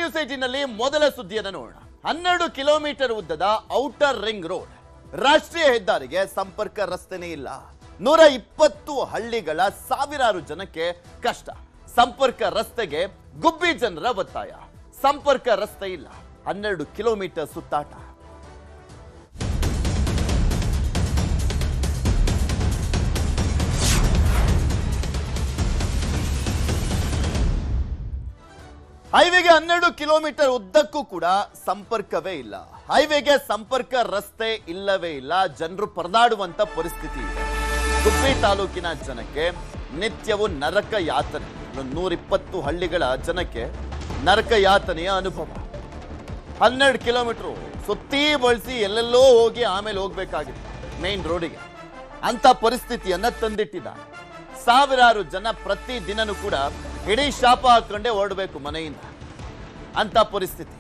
News 18ನಲ್ಲಿ ಮೊದಲ ಸುದ್ದಿಯನ್ನು ನೋಡೋಣ. 12 ಕಿಲೋಮೀಟರ್ ಉದ್ದದ ಔಟರ್ ರಿಂಗ್ ರೋಡ್, ರಾಷ್ಟ್ರೀಯ ಹೆದ್ದಾರಿಗೆ ಸಂಪರ್ಕ ರಸ್ತೆನೇ ಇಲ್ಲ. 120 ಹಳ್ಳಿಗಳ ಸಾವಿರಾರು ಜನಕ್ಕೆ ಕಷ್ಟ. ಸಂಪರ್ಕ ರಸ್ತೆಗೆ ಗುಬ್ಬಿ ಜನರ ಒತ್ತಾಯ. ಸಂಪರ್ಕ ರಸ್ತೆ ಇಲ್ಲ, 12 ಕಿಲೋಮೀಟರ್ ಸುತ್ತಾಟ. ಹೈವೇಗೆ 12 ಕಿಲೋಮೀಟರ್ ಉದ್ದಕ್ಕೂ ಕೂಡ ಸಂಪರ್ಕವೇ ಇಲ್ಲ. ಹೈವೇಗೆ ಸಂಪರ್ಕ ರಸ್ತೆ ಇಲ್ಲವೇ ಇಲ್ಲ. ಜನರು ಪರದಾಡುವಂತ ಪರಿಸ್ಥಿತಿ ಇದೆ. ಗುಬ್ಬಿ ತಾಲೂಕಿನ ಜನಕ್ಕೆ ನಿತ್ಯವೂ ನರಕ ಯಾತನೆ. 120 ಹಳ್ಳಿಗಳ ಜನಕ್ಕೆ ನರಕ ಯಾತನೆಯ ಅನುಭವ. 12 ಕಿಲೋಮೀಟರ್ ಸುತ್ತಿ ಬಳಸಿ ಎಲ್ಲೆಲ್ಲೋ ಹೋಗಿ ಆಮೇಲೆ ಹೋಗ್ಬೇಕಾಗಿದೆ ಮೇನ್ ರೋಡಿಗೆ. ಅಂತ ಪರಿಸ್ಥಿತಿಯನ್ನ ತಂದಿಟ್ಟಿದ್ದಾರೆ. ಸಾವಿರಾರು ಜನ ಪ್ರತಿ ದಿನನೂ ಕೂಡ ಇಡೀ ಶಾಪ ಹಾಕೊಂಡೇ ಹೊರಡಬೇಕು ಮನೆಯಿಂದ. ಅಂತ ಪರಿಸ್ಥಿತಿ.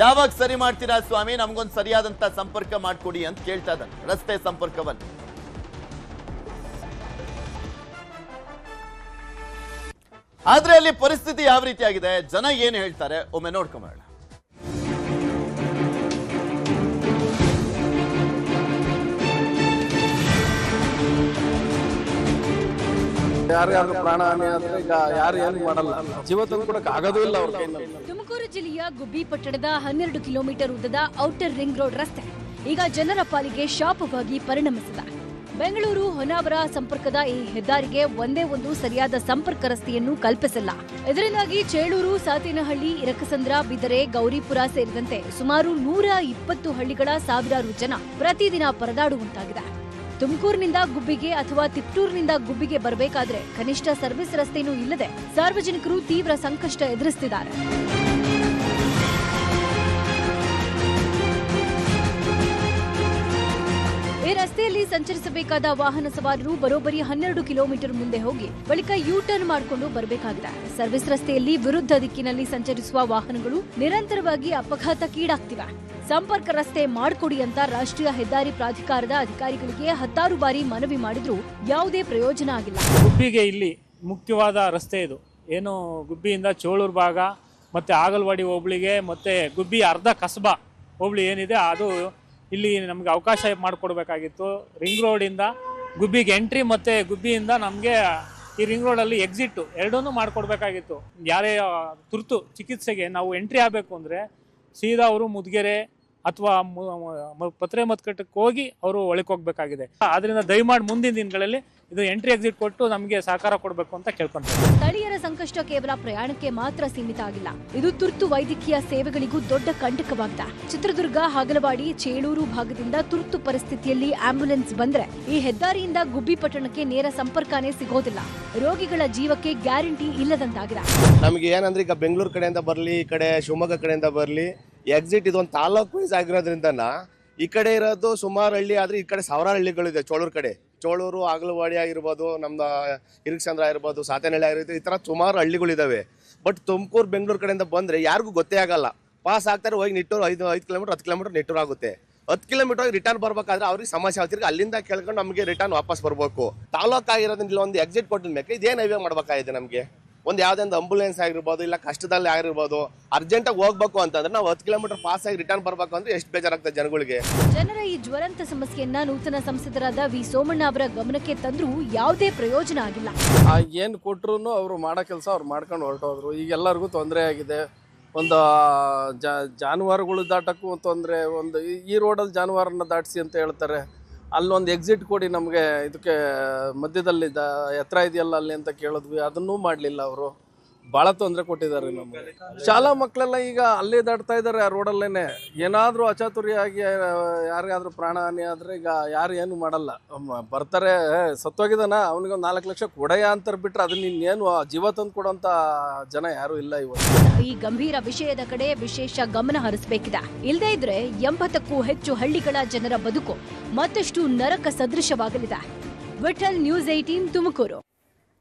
ಯಾವಾಗ ಸರಿ ಮಾಡ್ತೀರಾ ಸ್ವಾಮಿ, ನಮ್ಗೊಂದು ಸರಿಯಾದಂತ ಸಂಪರ್ಕ ಮಾಡ್ಕೊಡಿ ಅಂತ ಕೇಳ್ತಾ ಇದ್ದಾನೆ, ರಸ್ತೆ ಸಂಪರ್ಕವನ್ನು. ಆದ್ರೆ ಅಲ್ಲಿ ಪರಿಸ್ಥಿತಿ ಯಾವ ರೀತಿಯಾಗಿದೆ, ಜನ ಏನು ಹೇಳ್ತಾರೆ ಒಮ್ಮೆ ನೋಡ್ಕೊಂಬೋಣ. ಯಾರ್ಯಾರು ಪ್ರಾಣ ಹಾನಿ ಆದ್ರೆ ಈಗ ಯಾರು ಏನು ಮಾಡಲ್ಲ, ಜೀವ ತಂದ್ಕೊಡಕ್ ಆಗೋದೂ ಇಲ್ಲ ಅವ್ರ ಕೈಯಲ್ಲಿ. ತುಮಕೂರು ಜಿಲ್ಲೆಯ ಗುಬ್ಬಿ ಪಟ್ಟಣದ 12 ಕಿಲೋಮೀಟರ್ ಉದ್ದದ ಔಟರ್ ರಿಂಗ್ ರೋಡ್ ರಸ್ತೆ ಈಗ ಜನರ ಪಾಲಿಗೆ ಶಾಪವಾಗಿ ಪರಿಣಮಿಸಿದೆ. ಬೆಂಗಳೂರು ಹೊನ್ನಾವರ ಸಂಪರ್ಕದ ಈ ಹೆದ್ದಾರಿಗೆ ಒಂದೇ ಒಂದು ಸರಿಯಾದ ಸಂಪರ್ಕ ರಸ್ತೆಯನ್ನು ಕಲ್ಪಿಸಿಲ್ಲ. ಇದರಿಂದಾಗಿ ಚೇಳೂರು, ಸಾತೇನಹಳ್ಳಿ, ಇರಕಸಂದ್ರ, ಬಿದರೆ, ಗೌರಿಪುರ ಸೇರಿದಂತೆ ಸುಮಾರು 120 ಹಳ್ಳಿಗಳ ಸಾವಿರಾರು ಜನ ಪ್ರತಿದಿನ ಪರದಾಡುವಂತಾಗಿದೆ. ತುಮಕೂರಿನಿಂದ ಗುಬ್ಬಿಗೆ ಅಥವಾ ತಿಪ್ಟೂರಿನಿಂದ ಗುಬ್ಬಿಗೆ ಬರಬೇಕಾದ್ರೆ ಕನಿಷ್ಠ ಸರ್ವಿಸ್ ರಸ್ತೆಯೂ ಇಲ್ಲದೆ ಸಾರ್ವಜನಿಕರು ತೀವ್ರ ಸಂಕಷ್ಟ ಎದುರಿಸುತ್ತಿದ್ದಾರೆ. ಈ ರಸ್ತೆಯಲ್ಲಿ ಸಂಚರಿಸಬೇಕಾದ ವಾಹನ ಸವಾರರು ಬರೋಬ್ಬರಿ 12 ಕಿಲೋಮೀಟರ್ ಮುಂದೆ ಹೋಗಿ ಬಳಿಕ ಯೂ ಟರ್ನ್ ಮಾಡಿಕೊಂಡು ಬರಬೇಕಾಗಿದೆ. ಸರ್ವಿಸ್ ರಸ್ತೆಯಲ್ಲಿ ವಿರುದ್ಧ ದಿಕ್ಕಿನಲ್ಲಿ ಸಂಚರಿಸುವ ವಾಹನಗಳು ನಿರಂತರವಾಗಿ ಅಪಘಾತಕ್ಕೀಡಾಗ್ತಿವೆ. ಸಂಪರ್ಕ ರಸ್ತೆ ಮಾಡಿಕೊಡಿ ಅಂತ ರಾಷ್ಟ್ರೀಯ ಹೆದ್ದಾರಿ ಪ್ರಾಧಿಕಾರದ ಅಧಿಕಾರಿಗಳಿಗೆ 10 ಬಾರಿ ಮನವಿ ಮಾಡಿದ್ರೂ ಯಾವುದೇ ಪ್ರಯೋಜನ ಆಗಿಲ್ಲ. ಗುಬ್ಬಿಗೆ ಇಲ್ಲಿ ಮುಖ್ಯವಾದ ರಸ್ತೆ ಇದು. ಏನು ಗುಬ್ಬಿಯಿಂದ ಚೋಳೂರು ಭಾಗ ಮತ್ತೆ ಆಗಲವಾಡಿ ಹೋಬಳಿಗೆ ಮತ್ತೆ ಗುಬ್ಬಿ ಅರ್ಧ ಕಸಬಾ ಹೋಬಳಿ ಏನಿದೆ ಅದು ಇಲ್ಲಿ ನಮಗೆ ಅವಕಾಶ ಮಾಡಿಕೊಡ್ಬೇಕಾಗಿತ್ತು. ರಿಂಗ್ ರೋಡಿಂದ ಗುಬ್ಬಿಗೆ ಎಂಟ್ರಿ ಮತ್ತು ಗುಬ್ಬಿಯಿಂದ ನಮಗೆ ಈ ರಿಂಗ್ ರೋಡಲ್ಲಿ ಎಕ್ಸಿಟ್ಟು ಎರಡನ್ನೂ ಮಾಡಿಕೊಡ್ಬೇಕಾಗಿತ್ತು. ಯಾರೇ ತುರ್ತು ಚಿಕಿತ್ಸೆಗೆ ನಾವು ಎಂಟ್ರಿ ಆಗಬೇಕು ಅಂದರೆ ಸೀದಾ ಅವರು ಮುದ್ಗೆರೆ ಅಥವಾ ಪತ್ರೆ ಮತ್ಕಟ್ಟಕ್ಕೆ ಹೋಗಿ ಅವರು ಒಳಕ್ಕೆ ಹೋಗ್ಬೇಕಾಗಿದೆ. ಆದ್ರಿಂದ ದಯಮಾಡಿ ಮುಂದಿನ ದಿನಗಳಲ್ಲಿ ಇದು ಎಂಟ್ರಿ ಎಕ್ಸಿಟ್ ಕೊಟ್ಟು ನಮಗೆ ಸಹಕಾರ ಕೊಡಬೇಕು ಅಂತ ಕೇಳ್ಕೊಂತಾರೆ. ಸ್ಥಳೀಯರ ಸಂಕಷ್ಟ ಕೇವಲ ಪ್ರಯಾಣಕ್ಕೆ ಮಾತ್ರ ಸೀಮಿತ ಆಗಿಲ್ಲ, ಇದು ತುರ್ತು ವೈದ್ಯಕೀಯ ಸೇವೆಗಳಿಗೂ ದೊಡ್ಡ ಕಂಟಕವಾಗಿದೆ. ಚಿತ್ರದುರ್ಗ, ಹಾಗಲವಾಡಿ, ಚೇಳೂರು ಭಾಗದಿಂದ ತುರ್ತು ಪರಿಸ್ಥಿತಿಯಲ್ಲಿ ಆಂಬ್ಯುಲೆನ್ಸ್ ಬಂದ್ರೆ ಈ ಹೆದ್ದಾರಿಯಿಂದ ಗುಬ್ಬಿ ಪಟ್ಟಣಕ್ಕೆ ನೇರ ಸಂಪರ್ಕನೇ ಸಿಗೋದಿಲ್ಲ. ರೋಗಿಗಳ ಜೀವಕ್ಕೆ ಗ್ಯಾರಂಟಿ ಇಲ್ಲದಂತಾಗಿದೆ. ನಮ್ಗೆ ಏನಂದ್ರೆ ಈಗ ಬೆಂಗಳೂರು ಕಡೆಯಿಂದ ಬರ್ಲಿ, ಈ ಕಡೆ ಶಿವಮೊಗ್ಗ ಕಡೆಯಿಂದ ಬರ್ಲಿ, ಎಕ್ಸಿಟ್ ಇದೊಂದು ತಾಲೂಕು ವೈಸ್ ಆಗಿರೋದ್ರಿಂದ ಈ ಕಡೆ ಇರೋದು ಸುಮಾರು ಹಳ್ಳಿ ಆದ್ರೆ ಈ ಕಡೆ ಸಾವಿರಾರು ಹಳ್ಳಿಗಳಿದೆ. ಚೋಳೂರು ಕಡೆ, ಚೋಳೂರು, ಆಗಲವಾಡಿ ಆಗಿರ್ಬೋದು, ನಮ್ದು ಇರಕಸಂದ್ರ ಆಗಿರ್ಬೋದು, ಸಾತೇನಹಳ್ಳಿ ಆಗಿರ್ಬೋದು, ಈ ತರ ಸುಮಾರು ಹಳ್ಳಿಗಳಿದಾವೆ. ಬಟ್ ತುಮಕೂರು, ಬೆಂಗಳೂರು ಕಡೆಯಿಂದ ಬಂದ್ರೆ ಯಾರಿಗೂ ಗೊತ್ತೇ ಆಗಲ್ಲ. ಪಾಸ್ ಆಗ್ತಾರೆ, ಹೋಗಿ ನಿಟ್ಟೂರು 5 ಕಿಲೋಮೀಟರ್ 10 ಕಿಲೋಮೀಟರ್ ನಿಟ್ಟೂರು ಆಗುತ್ತೆ. 10 ಕಿಲೋಮೀಟರ್ ಹೋಗಿ ರಿಟರ್ನ್ ಬರ್ಬೇಕಾದ್ರೆ ಅವ್ರಿಗೆ ಸಮಸ್ಯೆ ಆಗ್ತಿರ್ಗ ಅಲ್ಲಿಂದ ಕೇಳ್ಕೊಂಡು ನಮಗೆ ರಿಟರ್ನ್ ವಾಪಸ್ ಬರ್ಬೇಕು. ತಾಲೂಕು ಆಗಿರೋದ್ರಿಂದ ಒಂದು ಎಕ್ಸಿಟ್ ಕೊಟ್ಟಿದ ಮೇಲೆ ಇದೇನು ಹೈವೇ ಮಾಡ್ಬೇಕಾಗಿದೆ ನಮಗೆ. ಒಂದು ಯಾವುದೊಂದು ಆಂಬುಲೆನ್ಸ್ ಆಗಿರ್ಬೋದು, ಇಲ್ಲ ಕಷ್ಟದಲ್ಲಿ ಆಗಿರ್ಬೋದು, ಅರ್ಜೆಂಟಾಗಿ ಹೋಗ್ಬೇಕು ಅಂತಂದ್ರೆ ನಾವು 10 ಕಿಲೋಮೀಟರ್ ಪಾಸ್ ಆಗಿ ರಿಟರ್ನ್ ಬರ್ಬೇಕು ಅಂದ್ರೆ ಎಷ್ಟು ಬೇಜಾರಾಗ್ತದೆ ಜನಗಳಿಗೆ. ಜನರ ಈ ಜ್ವಲಂತ ಸಮಸ್ಯೆಯನ್ನ ನೂತನ ಸಂಸದರಾದ ವಿ ಸೋಮಣ್ಣ ಅವರ ಗಮನಕ್ಕೆ ತಂದ್ರೂ ಯಾವುದೇ ಪ್ರಯೋಜನ ಆಗಿಲ್ಲ. ಏನು ಕೊಟ್ರು ಅವರು ಮಾಡೋ ಕೆಲಸ ಅವ್ರು ಮಾಡ್ಕೊಂಡು ಹೊರಟೋದ್ರು. ಈಗ ಎಲ್ಲರಿಗೂ ತೊಂದರೆ ಆಗಿದೆ. ಒಂದು ಜಾನುವಾರುಗಳು ದಾಟಕ್ಕೂ ತೊಂದರೆ. ಒಂದು ಈ ರೋಡಲ್ಲಿ ಜಾನುವಾರನ್ನ ದಾಟಿಸಿ ಅಂತ ಹೇಳ್ತಾರೆ, ಅಲ್ಲೊಂದು ಎಕ್ಸಿಟ್ ಕೊಡಿ ನಮಗೆ, ಇದಕ್ಕೆ ಮಧ್ಯದಲ್ಲಿ ಎತ್ತರ ಇದೆಯಲ್ಲ ಅಲ್ಲಿ ಅಂತ ಕೇಳಿದ್ವಿ, ಅದನ್ನೂ ಮಾಡಲಿಲ್ಲ ಅವರು. ಭಾಳ ತೊಂದರೆ ಕೊಟ್ಟಿದ್ದಾರೆ ನಮಗೆ. ಶಾಲಾ ಮಕ್ಕಳೆಲ್ಲ ಈಗ ಅಲ್ಲೇ ದಾಟ್ತಾ ಇದ್ದಾರೆ ಆ ರೋಡಲ್ಲೇನೆ. ಏನಾದರೂ ಅಚಾತುರ್ಯ ಆಗಿ ಯಾರಿಗಾದ್ರೂ ಪ್ರಾಣ ಹಾನಿ ಆದರೆ ಈಗ ಯಾರು ಏನು ಮಾಡಲ್ಲ. ಬರ್ತಾರೆ, ಸತ್ತೋಗಿದಾನ ಅವನಿಗೊಂದು 4 ಲಕ್ಷ ಕೊಡೆಯ ಅಂತಾರೆ ಬಿಟ್ರೆ ಅದನ್ನ ಇನ್ನೇನು ಜೀವ ತಂದು ಕೊಡೋಂಥ ಜನ ಯಾರೂ ಇಲ್ಲ ಇವತ್ತು. ಈ ಗಂಭೀರ ವಿಷಯದ ಕಡೆ ವಿಶೇಷ ಗಮನ ಹರಿಸಬೇಕಿದೆ. ಇಲ್ಲದೇ ಇದ್ರೆ 80ಕ್ಕೂ ಹೆಚ್ಚು ಹಳ್ಳಿಗಳ ಜನರ ಬದುಕು ಮತ್ತಷ್ಟು ನರಕ ಸದೃಶವಾಗಲಿದೆ. ವಿಠಲ್, ನ್ಯೂಸ್ 18 ತುಮಕೂರು.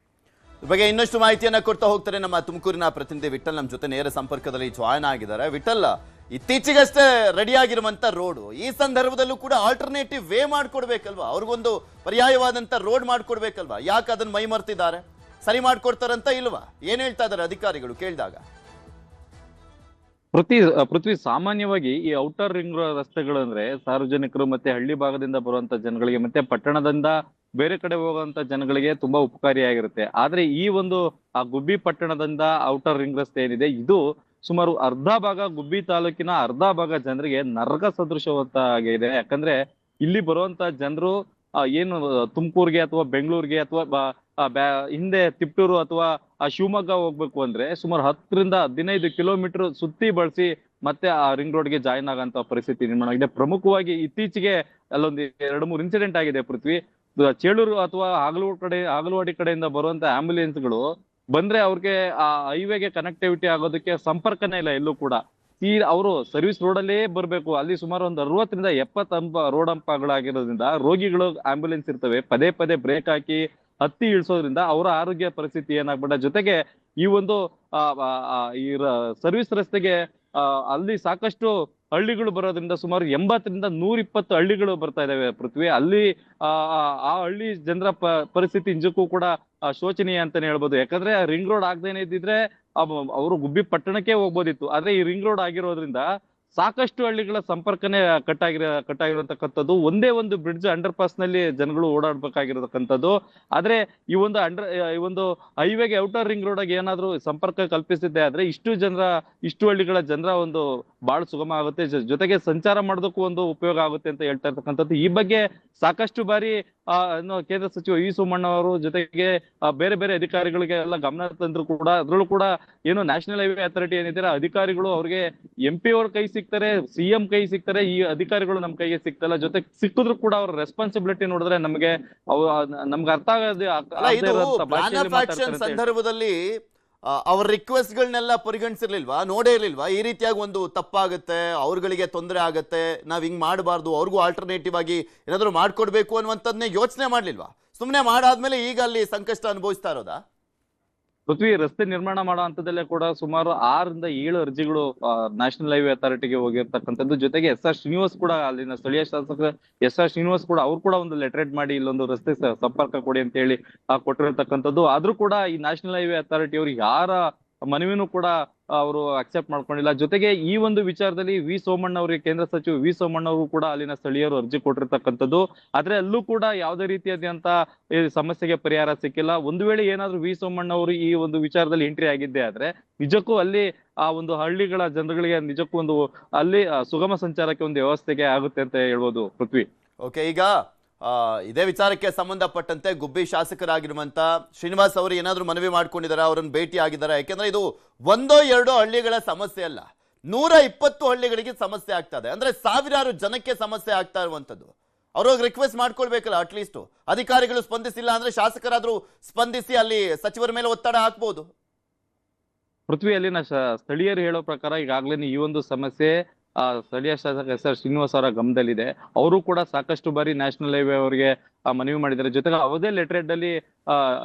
ಬಗ್ಗೆ ಇನ್ನಷ್ಟು ಮಾಹಿತಿಯನ್ನ ಕೊಡ್ತಾ ಹೋಗ್ತಾರೆ ನಮ್ಮ ತುಮಕೂರಿನ ಪ್ರತಿನಿಧಿ ವಿಠಲ್. ನಮ್ಮ ಜೊತೆ ನೇರ ಸಂಪರ್ಕದಲ್ಲಿ ಜಾಯ್ನ್ ಆಗಿದ್ದಾರೆ. ವಿಠಲ್, ಇತ್ತೀಚೆಗಷ್ಟೇ ರೆಡಿ ಆಗಿರುವಂತ ರೋಡ್, ಈ ಸಂದರ್ಭದಲ್ಲೂ ಕೂಡ ಆಲ್ಟರ್ನೇಟಿವ್ ವೇ ಮಾಡ್ಕೊಡ್ಬೇಕಲ್ವಾ? ಅವ್ರಿಗೊಂದು ಪರ್ಯಾಯವಾದಂತ ರೋಡ್ ಮಾಡ್ಕೊಡ್ಬೇಕಲ್ವಾ? ಯಾಕೆ ಅದನ್ನ ಮೈ ಮರ್ತಿದ್ದಾರೆ? ಸರಿ ಮಾಡ್ಕೊಡ್ತಾರಂತ ಇಲ್ವಾ? ಏನ್ ಹೇಳ್ತಾ ಇದಾರೆ ಅಧಿಕಾರಿಗಳು ಕೇಳಿದಾಗ? ಪೃಥ್ವಿ ಸಾಮಾನ್ಯವಾಗಿ ಈ ಔಟರ್ ರಿಂಗ್ ರಸ್ತೆಗಳಂದ್ರೆ ಸಾರ್ವಜನಿಕರು ಮತ್ತೆ ಹಳ್ಳಿ ಭಾಗದಿಂದ ಬರುವಂತ ಜನಗಳಿಗೆ ಮತ್ತೆ ಪಟ್ಟಣದಿಂದ ಬೇರೆ ಕಡೆ ಹೋಗುವಂತ ಜನಗಳಿಗೆ ತುಂಬಾ ಉಪಕಾರಿಯಾಗಿರುತ್ತೆ. ಆದ್ರೆ ಈ ಒಂದು ಆ ಗುಬ್ಬಿ ಪಟ್ಟಣದಿಂದ ಔಟರ್ ರಿಂಗ್ ರಸ್ತೆ ಏನಿದೆ ಇದು ಸುಮಾರು ಅರ್ಧ ಭಾಗ ಗುಬ್ಬಿ ತಾಲೂಕಿನ ಅರ್ಧ ಭಾಗ ಜನರಿಗೆ ನರಕ ಸದೃಶವಂತ ಆಗಿದೆ. ಯಾಕಂದ್ರೆ ಇಲ್ಲಿ ಬರುವಂತ ಜನರು ಏನು ತುಮಕೂರ್ಗೆ ಅಥವಾ ಬೆಂಗಳೂರಿಗೆ ಅಥವಾ ಹಿಂದೆ ತಿಪ್ಟೂರು ಅಥವಾ ಶಿವಮೊಗ್ಗ ಹೋಗ್ಬೇಕು ಅಂದ್ರೆ ಸುಮಾರು 10ರಿಂದ 15 ಕಿಲೋಮೀಟರ್ ಸುತ್ತಿ ಬಳಸಿ ಮತ್ತೆ ಆ ರಿಂಗ್ ರೋಡ್ಗೆ ಜಾಯಿನ್ ಆಗಂತ ಪರಿಸ್ಥಿತಿ ನಿರ್ಮಾಣ ಆಗಿದೆ. ಪ್ರಮುಖವಾಗಿ ಇತ್ತೀಚೆಗೆ ಅಲ್ಲೊಂದು 2-3 ಇನ್ಸಿಡೆಂಟ್ ಆಗಿದೆ ಪೃಥ್ವಿ. ಚೇಳೂರು ಅಥವಾ ಹಾಗಲವಾಡಿ ಕಡೆಯಿಂದ ಬರುವಂತ ಆಂಬ್ಯುಲೆನ್ಸ್ಗಳು ಬಂದ್ರೆ ಅವ್ರಿಗೆ ಆ ಹೈವೇಗೆ ಕನೆಕ್ಟಿವಿಟಿ ಆಗೋದಕ್ಕೆ ಸಂಪರ್ಕನೇ ಇಲ್ಲ ಎಲ್ಲೂ ಕೂಡ. ಅವರು ಸರ್ವಿಸ್ ರೋಡ್ ಅಲ್ಲೇ ಬರ್ಬೇಕು. ಅಲ್ಲಿ ಸುಮಾರು ಒಂದು 60ರಿಂದ 70 ರೋಡ್ ಅಂಪಗಳಾಗಿರೋದ್ರಿಂದ ರೋಗಿಗಳು ಆಂಬ್ಯುಲೆನ್ಸ್ ಇರ್ತವೆ, ಪದೇ ಪದೇ ಬ್ರೇಕ್ ಹಾಕಿ ಹತ್ತಿ ಇಳಿಸೋದ್ರಿಂದ ಅವರ ಆರೋಗ್ಯ ಪರಿಸ್ಥಿತಿ ಏನಾಗ್ಬಿಟ್ಟ. ಜೊತೆಗೆ ಈ ಒಂದು ಈ ಸರ್ವಿಸ್ ರಸ್ತೆಗೆ ಅಲ್ಲಿ ಸಾಕಷ್ಟು ಹಳ್ಳಿಗಳು ಬರೋದ್ರಿಂದ ಸುಮಾರು 80ರಿಂದ 120 ಹಳ್ಳಿಗಳು ಬರ್ತಾ ಇದಾವೆ ಪೃಥ್ವಿ. ಅಲ್ಲಿ ಆ ಹಳ್ಳಿ ಜನರ ಪರಿಸ್ಥಿತಿ ನಿಜಕ್ಕೂ ಕೂಡ ಶೋಚನೀಯ ಅಂತಾನೆ ಹೇಳ್ಬೋದು. ಯಾಕಂದ್ರೆ ರಿಂಗ್ ರೋಡ್ ಆಗದೇನೆ ಇದ್ದಿದ್ರೆ ಅವರು ಗುಬ್ಬಿ ಹೋಗ್ಬೋದಿತ್ತು. ಆದ್ರೆ ಈ ರಿಂಗ್ ರೋಡ್ ಆಗಿರೋದ್ರಿಂದ ಸಾಕಷ್ಟು ಹಳ್ಳಿಗಳ ಸಂಪರ್ಕನೇ ಕಟ್ಟಾಗಿರತಕ್ಕಂಥದ್ದು. ಒಂದೇ ಒಂದು ಬ್ರಿಡ್ಜ್ ಅಂಡರ್ ಪಾಸ್ ನಲ್ಲಿ ಜನಗಳು ಓಡಾಡ್ಬೇಕಾಗಿರತಕ್ಕಂಥದ್ದು. ಆದ್ರೆ ಈ ಒಂದು ಹೈವೇಗೆ ಔಟರ್ ರಿಂಗ್ ರೋಡ್ ಆಗಿ ಏನಾದ್ರು ಸಂಪರ್ಕ ಕಲ್ಪಿಸಿದ್ದೆ ಆದ್ರೆ ಇಷ್ಟು ಹಳ್ಳಿಗಳ ಜನರ ಒಂದು ಬಹಳ ಸುಗಮ ಆಗುತ್ತೆ, ಜೊತೆಗೆ ಸಂಚಾರ ಮಾಡೋದಕ್ಕೂ ಒಂದು ಉಪಯೋಗ ಆಗುತ್ತೆ ಅಂತ ಹೇಳ್ತಾ ಇರ್ತಕ್ಕಂಥದ್ದು. ಈ ಬಗ್ಗೆ ಸಾಕಷ್ಟು ಬಾರಿ ಕೇಂದ್ರ ಸಚಿವ ವಿ ಸೋಮಣ್ಣ ಅವರು ಜೊತೆಗೆ ಬೇರೆ ಬೇರೆ ಅಧಿಕಾರಿಗಳಿಗೆ ಎಲ್ಲ ಗಮನ ತಂದ್ರು ಕೂಡ ಅದ್ರಲ್ಲೂ ಕೂಡ ಏನು ನ್ಯಾಷನಲ್ ಹೈವೇ ಅಥಾರಿಟಿ ಏನಿದೆ ಅಧಿಕಾರಿಗಳು ಅವ್ರಿಗೆ MP ಅವ್ರ ಕೈ ಸಿಗ್ತಾರೆ, CM ಕೈ ಸಿಗ್ತಾರೆ, ಈ ಅಧಿಕಾರಿಗಳು ನಮ್ ಕೈಗೆ ಸಿಗ್ತಲ್ಲ. ಜೊತೆಗೆ ಸಿಕ್ಕಿದ್ರು ಕೂಡ ಅವ್ರ ರೆಸ್ಪಾನ್ಸಿಬಿಲಿಟಿ ನೋಡಿದ್ರೆ ನಮ್ಗೆ ಅರ್ಥ ಆಗದೆ ಸಂದರ್ಭದಲ್ಲಿ ಅವ್ರ ರಿಕ್ವೆಸ್ಟ್ ಗಳನ್ನೆಲ್ಲ ಪರಿಗಣಿಸಿರ್ಲಿಲ್ವಾ, ನೋಡೇ ಇರ್ಲಿಲ್ವಾ? ಈ ರೀತಿಯಾಗಿ ಒಂದು ತಪ್ಪಾಗುತ್ತೆ, ಅವ್ರಗಳಿಗೆ ತೊಂದರೆ ಆಗತ್ತೆ, ನಾವ್ ಹಿಂಗ್ ಮಾಡಬಾರ್ದು, ಅವ್ರಿಗೂ ಆಲ್ಟರ್ನೇಟಿವ್ ಆಗಿ ಏನಾದ್ರು ಮಾಡ್ಕೊಡ್ಬೇಕು ಅನ್ನುವಂಥದ್ನೇ ಯೋಚನೆ ಮಾಡ್ಲಿಲ್ವಾ? ಸುಮ್ನೆ ಮಾಡಾದ್ಮೇಲೆ ಈಗ ಅಲ್ಲಿ ಸಂಕಷ್ಟ ಅನುಭವಿಸ್ತಾ ಇರೋದಾ? ಪೃಥ್ವಿ ರಸ್ತೆ ನಿರ್ಮಾಣ ಮಾಡೋ ಹಂತದಲ್ಲೇ ಕೂಡ ಸುಮಾರು 6ರಿಂದ 7 ಅರ್ಜಿಗಳು ನ್ಯಾಷನಲ್ ಹೈವೇ ಅಥಾರಿಟಿಗೆ ಹೋಗಿರ್ತಕ್ಕಂಥದ್ದು. ಜೊತೆಗೆ SR ಶ್ರೀನಿವಾಸ್ ಕೂಡ ಅಲ್ಲಿನ ಸ್ಥಳೀಯ ಶಾಸಕ SR ಶ್ರೀನಿವಾಸ್ ಕೂಡ ಅವ್ರು ಕೂಡ ಒಂದು ಲೆಟರ್ ಮಾಡಿ ಇಲ್ಲೊಂದು ರಸ್ತೆ ಸಂಪರ್ಕ ಕೊಡಿ ಅಂತ ಹೇಳಿ ಕೊಟ್ಟಿರ್ತಕ್ಕಂಥದ್ದು. ಆದ್ರೂ ಕೂಡ ಈ ನ್ಯಾಷನಲ್ ಹೈವೇ ಅಥಾರಿಟಿ ಅವ್ರು ಯಾರ ಮನವಿನೂ ಕೂಡ ಅವರು ಅಕ್ಸೆಪ್ಟ್ ಮಾಡ್ಕೊಂಡಿಲ್ಲ. ಜೊತೆಗೆ ಈ ಒಂದು ವಿಚಾರದಲ್ಲಿ ವಿ ಸೋಮಣ್ಣ ಅವರಿಗೆ ಕೇಂದ್ರ ಸಚಿವ ವಿ ಸೋಮಣ್ಣ ಅವರು ಕೂಡ ಅಲ್ಲಿನ ಸ್ಥಳೀಯರು ಅರ್ಜಿ ಕೊಟ್ಟಿರ್ತಕ್ಕಂಥದ್ದು. ಆದ್ರೆ ಅಲ್ಲೂ ಕೂಡ ಯಾವುದೇ ರೀತಿಯಾದಂತ ಸಮಸ್ಯೆಗೆ ಪರಿಹಾರ ಸಿಕ್ಕಿಲ್ಲ. ಒಂದು ವೇಳೆ ಏನಾದ್ರು ವಿ ಸೋಮಣ್ಣ ಅವರು ಈ ಒಂದು ವಿಚಾರದಲ್ಲಿ ಎಂಟ್ರಿ ಆಗಿದ್ದೆ ಆದ್ರೆ ನಿಜಕ್ಕೂ ಅಲ್ಲಿ ಆ ಒಂದು ಹಳ್ಳಿಗಳ ಜನಗಳಿಗೆ ನಿಜಕ್ಕೂ ಒಂದು ಅಲ್ಲಿ ಸುಗಮ ಸಂಚಾರಕ್ಕೆ ಒಂದು ವ್ಯವಸ್ಥೆಗೆ ಆಗುತ್ತೆ ಅಂತ ಹೇಳ್ಬೋದು ಪೃಥ್ವಿ. ಓಕೆ, ಈಗ ಇದೇ ವಿಚಾರಕ್ಕೆ ಸಂಬಂಧಪಟ್ಟಂತೆ ಗುಬ್ಬಿ ಶಾಸಕರಾಗಿರುವಂತ ಶ್ರೀನಿವಾಸ್ ಅವರು ಏನಾದ್ರು ಮನವಿ ಮಾಡ್ಕೊಂಡಿದಾರ, ಅವರನ್ನು ಭೇಟಿ ಆಗಿದಾರ? ಯಾಕೆಂದ್ರೆ ಇದು 1-2 ಹಳ್ಳಿಗಳ ಸಮಸ್ಯೆ ಅಲ್ಲ, 120 ಹಳ್ಳಿಗಳಿಗೆ ಸಮಸ್ಯೆ ಆಗ್ತದೆ. ಅಂದ್ರೆ ಸಾವಿರಾರು ಜನಕ್ಕೆ ಸಮಸ್ಯೆ ಆಗ್ತಾ ಇರುವಂತದ್ದು. ಅವ್ರಿಗೆ ರಿಕ್ವೆಸ್ಟ್ ಮಾಡ್ಕೊಳ್ಬೇಕಲ್ಲ, ಅಟ್ಲೀಸ್ಟ್ ಅಧಿಕಾರಿಗಳು ಸ್ಪಂದಿಸಿಲ್ಲ ಅಂದ್ರೆ ಶಾಸಕರಾದ್ರೂ ಸ್ಪಂದಿಸಿ ಅಲ್ಲಿ ಸಚಿವರ ಮೇಲೆ ಒತ್ತಡ ಹಾಕ್ಬಹುದು. ಪೃಥ್ವಿ ಅಲ್ಲಿನ ಸ್ಥಳೀಯರು ಹೇಳೋ ಪ್ರಕಾರ ಈಗಾಗ್ಲೇ ಈ ಒಂದು ಸಮಸ್ಯೆ ಸ್ಥಳೀಯ ಶಾಸಕ SR ಶ್ರೀನಿವಾಸ್ ಅವರ ಗಮನದಲ್ಲಿದೆ. ಅವರು ಕೂಡ ಸಾಕಷ್ಟು ಬಾರಿ ನ್ಯಾಷನಲ್ ಹೈವೇ ಅವರಿಗೆ ಮನವಿ ಮಾಡಿದ್ದಾರೆ. ಜೊತೆಗೆ ಅವದೇ ಲೆಟರ್ ಅಲ್ಲಿ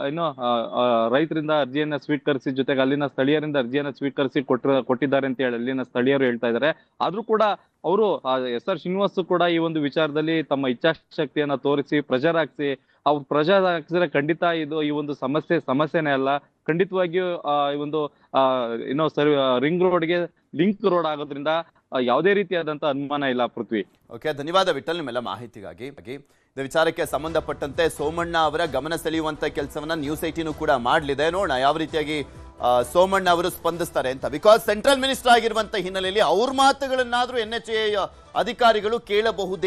ಏನು ರೈತರಿಂದ ಅರ್ಜಿಯನ್ನ ಸ್ವೀಕರಿಸಿ ಜೊತೆಗೆ ಅಲ್ಲಿನ ಸ್ಥಳೀಯರಿಂದ ಅರ್ಜಿಯನ್ನ ಸ್ವೀಕರಿಸಿ ಕೊಟ್ಟಿದ್ದಾರೆ ಅಂತ ಹೇಳಿ ಅಲ್ಲಿನ ಸ್ಥಳೀಯರು ಹೇಳ್ತಾ ಇದ್ದಾರೆ. ಆದ್ರೂ ಕೂಡ ಅವರು SR ಶ್ರೀನಿವಾಸ್ ಕೂಡ ಈ ಒಂದು ವಿಚಾರದಲ್ಲಿ ತಮ್ಮ ಇಚ್ಛಾಶಕ್ತಿಯನ್ನ ತೋರಿಸಿ ಪ್ರೆಷರ್ ಹಾಕ್ಸಿ ಅವ್ರು ಪ್ರೆಷರ್ ಹಾಕಿದ್ರೆ ಖಂಡಿತ ಈ ಒಂದು ಸಮಸ್ಯೆನೇ ಅಲ್ಲ. ಖಂಡಿತವಾಗಿಯೂ ಈ ಒಂದು ಏನೋ ರಿಂಗ್ ರೋಡ್ಗೆ ಲಿಂಕ್ ರೋಡ್ ಆಗೋದ್ರಿಂದ ಯಾವುದೇ ರೀತಿಯಾದಂತ ಅನುಮಾನ ಇಲ್ಲ ಪೃಥ್ವಿ. ಓಕೆ, ಧನ್ಯವಾದ ವಿಠಲ್ ನಿಮ್ಮೆಲ್ಲ ಮಾಹಿತಿಗಾಗಿ. ಈ ವಿಚಾರಕ್ಕೆ ಸಂಬಂಧಪಟ್ಟಂತೆ ಸೋಮಣ್ಣ ಅವರ ಗಮನ ಸೆಳೆಯುವಂತ ಕೆಲಸವನ್ನ ನ್ಯೂಸ್ 18 ಕೂಡ ಮಾಡಲಿದೆ. ನೋಡೋಣ ಯಾವ ರೀತಿಯಾಗಿ ಸೋಮಣ್ಣ ಅವರು ಸ್ಪಂದಿಸ್ತಾರೆ ಅಂತ. ಬಿಕಾಸ್ ಸೆಂಟ್ರಲ್ ಮಿನಿಸ್ಟರ್ ಆಗಿರುವಂತ ಹಿನ್ನೆಲೆಯಲ್ಲಿ ಅವ್ರ ಮಾತುಗಳನ್ನಾದ್ರೂ NHAI ಅಧಿಕಾರಿಗಳು ಕೇಳಬಹುದೇ